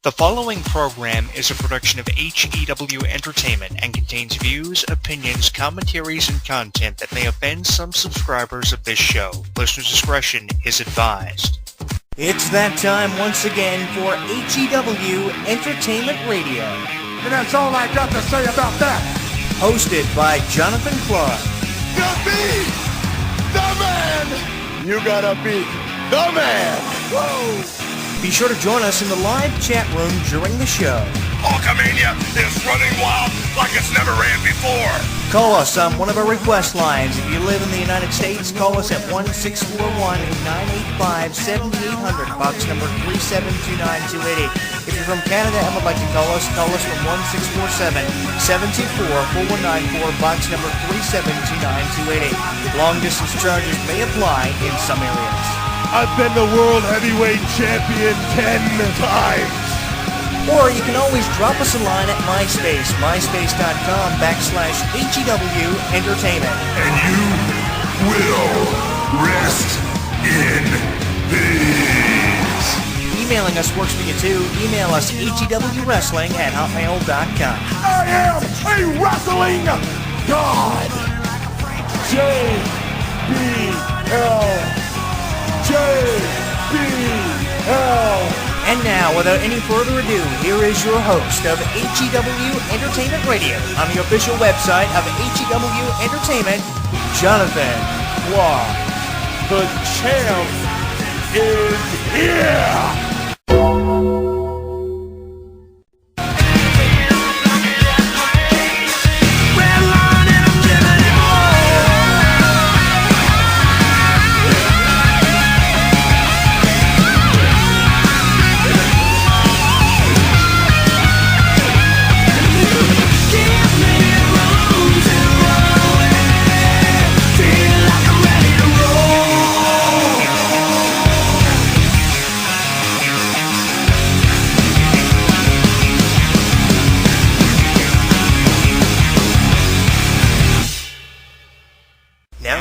The following program is a production of HEW Entertainment and contains views, opinions, commentaries, and content that may offend some subscribers of this show. Listener discretion is advised. It's that time once again for HEW Entertainment Radio. And that's all I got to say about that. Hosted by Jonathan Clarke. The beat! The man! You gotta beat the man! Whoa! Be sure to join us in the live chat room during the show. Hulkamania is running wild like it's never ran before. Call us on one of our request lines. If you live in the United States, call us at 1-641-985-7800, box number 3729288. If you're from Canada and would like to call us from 1-647-724-4194, box number 3729288. Long distance charges may apply in some areas. I've been the World Heavyweight Champion 10 times. Or you can always drop us a line at MySpace, myspace.com/HEW Entertainment. And you will rest in peace. Emailing us works for you too. Email us hewwrestling@hotmail.com. I am a wrestling god. JBL. And now, without any further ado, here is your host of HEW Entertainment Radio on the official website of HEW Entertainment, Jonathan Clarke. The champ is here.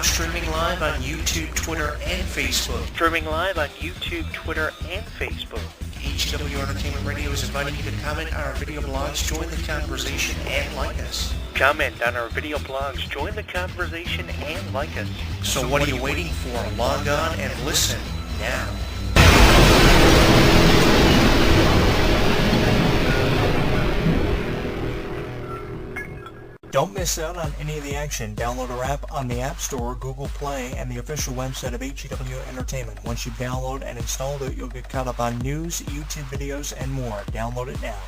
Streaming live on YouTube, Twitter, and Facebook. HEW Entertainment Radio is inviting you to comment on our video blogs, join the conversation, and like us. So what are you waiting for? Log on and listen now. Don't miss out on any of the action. Download our app on the App Store, Google Play, and the official website of HEW Entertainment. Once you download and install it, you'll get caught up on news, YouTube videos, and more. Download it now.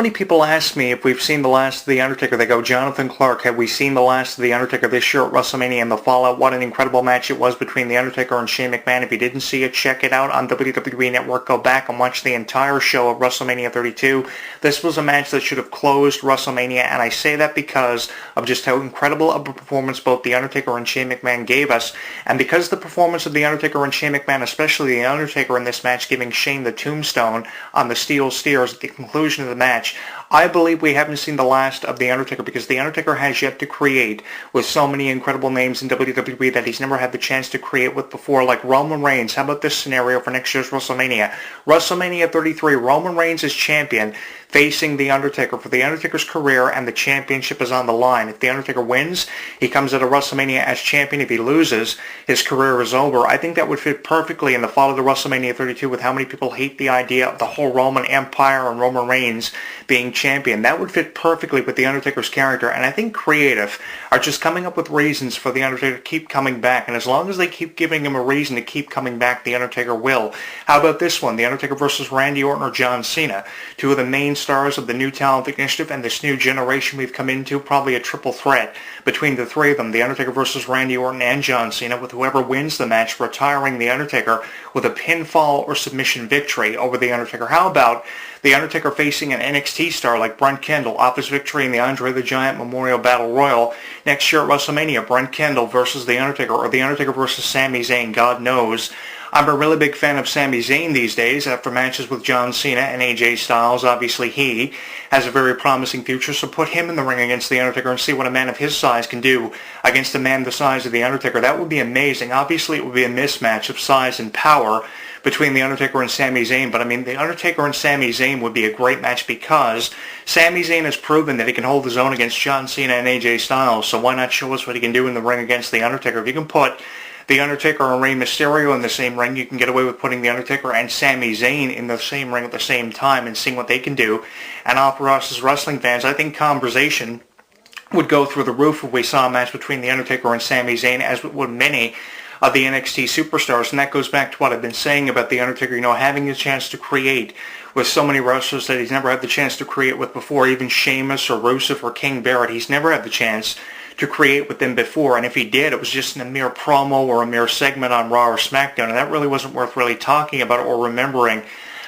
Many people ask me if we've seen the last of The Undertaker. They go, Jonathan Clarke, have we seen the last of The Undertaker this year at WrestleMania and the fallout? What an incredible match it was between The Undertaker and Shane McMahon. If you didn't see it, check it out on WWE Network. Go back and watch the entire show of WrestleMania 32. This was a match that should have closed WrestleMania, and I say that because of just how incredible of a performance both The Undertaker and Shane McMahon gave us, and because the performance of The Undertaker and Shane McMahon, especially The Undertaker in this match, giving Shane the tombstone on the steel stairs at the conclusion of the match, I believe we haven't seen the last of The Undertaker because The Undertaker has yet to create with so many incredible names in WWE that he's never had the chance to create with before, like Roman Reigns. How about this scenario for next year's WrestleMania? WrestleMania 33, Roman Reigns is champion, facing The Undertaker for The Undertaker's career, and the championship is on the line. If The Undertaker wins, he comes out of WrestleMania as champion. If he loses, his career is over. I think that would fit perfectly in the fall of the WrestleMania 32 with how many people hate the idea of the whole Roman Empire and Roman Reigns being champion. That would fit perfectly with The Undertaker's character, and I think creative are just coming up with reasons for The Undertaker to keep coming back, and as long as they keep giving him a reason to keep coming back, The Undertaker will. How about this one? The Undertaker versus Randy Orton or John Cena, two of the main stars of the New Talent Initiative and this new generation we've come into, probably a triple threat between the three of them, The Undertaker versus Randy Orton and John Cena, with whoever wins the match retiring The Undertaker with a pinfall or submission victory over The Undertaker. How about The Undertaker facing an NXT star like Brent Kendall off his victory in the Andre the Giant Memorial Battle Royal next year at WrestleMania? Brent Kendall versus The Undertaker, or The Undertaker versus Sami Zayn. God knows I'm a really big fan of Sami Zayn these days after matches with John Cena and AJ Styles. Obviously, he has a very promising future, so put him in the ring against The Undertaker and see what a man of his size can do against a man the size of The Undertaker. That would be amazing. Obviously, it would be a mismatch of size and power between The Undertaker and Sami Zayn, but I mean, The Undertaker and Sami Zayn would be a great match because Sami Zayn has proven that he can hold his own against John Cena and AJ Styles, so why not show us what he can do in the ring against The Undertaker? If you can put The Undertaker and Rey Mysterio in the same ring, you can get away with putting The Undertaker and Sami Zayn in the same ring at the same time and seeing what they can do. And for us as wrestling fans, I think conversation would go through the roof if we saw a match between The Undertaker and Sami Zayn, as would many of the NXT superstars. And that goes back to what I've been saying about The Undertaker, having a chance to create with so many wrestlers that he's never had the chance to create with before. Even Sheamus or Rusev or King Barrett, he's never had the chance to create with them before, and if he did, it was just in a mere promo or a mere segment on Raw or SmackDown, and that really wasn't worth really talking about or remembering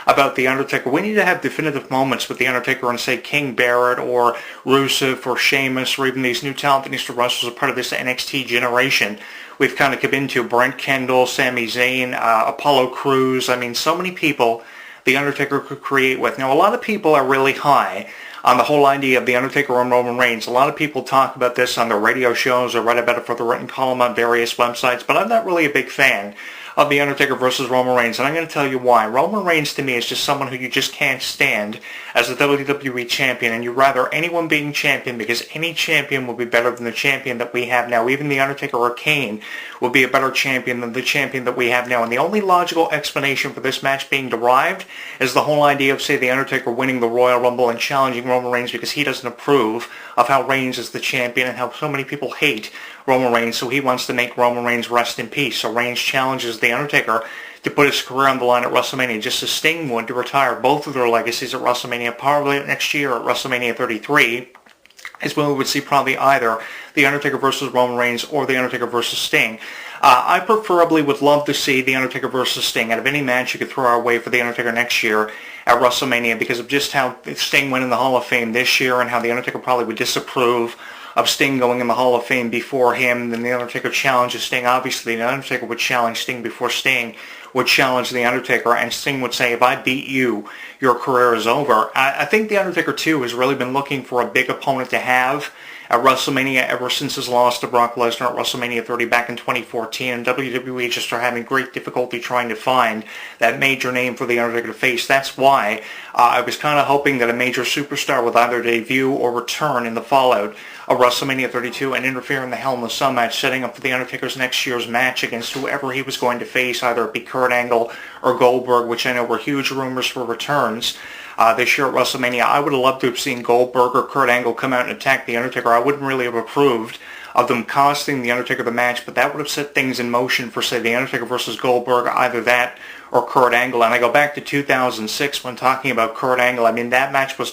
about The Undertaker. We need to have definitive moments with The Undertaker and say King Barrett or Rusev or Sheamus or even these new talented wrestlers are part of this NXT generation we've kind of come into. Brent Kendall, Sami Zayn, Apollo Crews. I mean, so many people The Undertaker could create with. Now, a lot of people are really high on the whole idea of The Undertaker and Roman Reigns. A lot of people talk about this on their radio shows or write about it for the written column on various websites, but I'm not really a big fan of The Undertaker versus Roman Reigns, and I'm going to tell you why. Roman Reigns to me is just someone who you just can't stand as a WWE champion, and you'd rather anyone being champion, because any champion will be better than the champion that we have now. Even The Undertaker or Kane will be a better champion than the champion that we have now, and the only logical explanation for this match being derived is the whole idea of, say, The Undertaker winning the Royal Rumble and challenging Roman Reigns because he doesn't approve of how Reigns is the champion and how so many people hate Roman Reigns, so he wants to make Roman Reigns rest in peace. So Reigns challenges The Undertaker to put his career on the line at WrestleMania, just as Sting would, to retire both of their legacies at WrestleMania. Probably next year at WrestleMania 33 is when we would see probably either The Undertaker versus Roman Reigns or The Undertaker versus Sting. I preferably would love to see The Undertaker versus Sting out of any match you could throw our way for The Undertaker next year at WrestleMania, because of just how Sting went in the Hall of Fame this year and how The Undertaker probably would disapprove of Sting going in the Hall of Fame before him. Then The Undertaker challenges Sting. Obviously, The Undertaker would challenge Sting before Sting would challenge The Undertaker, and Sting would say, if I beat you, your career is over. I think The Undertaker, too, has really been looking for a big opponent to have at WrestleMania ever since his loss to Brock Lesnar at WrestleMania 30 back in 2014, and WWE just are having great difficulty trying to find that major name for The Undertaker to face. That's why I was kind of hoping that a major superstar would either debut or return in the fallout of WrestleMania 32 and interfere in the Hell in the Cell match, setting up for The Undertaker's next year's match against whoever he was going to face, either it be Kurt Angle or Goldberg, which I know were huge rumors for returns this year at WrestleMania. I would have loved to have seen Goldberg or Kurt Angle come out and attack The Undertaker. I wouldn't really have approved of them costing The Undertaker the match, but that would have set things in motion for, say, The Undertaker versus Goldberg, either that or Kurt Angle. And I go back to 2006 when talking about Kurt Angle. I mean, that match was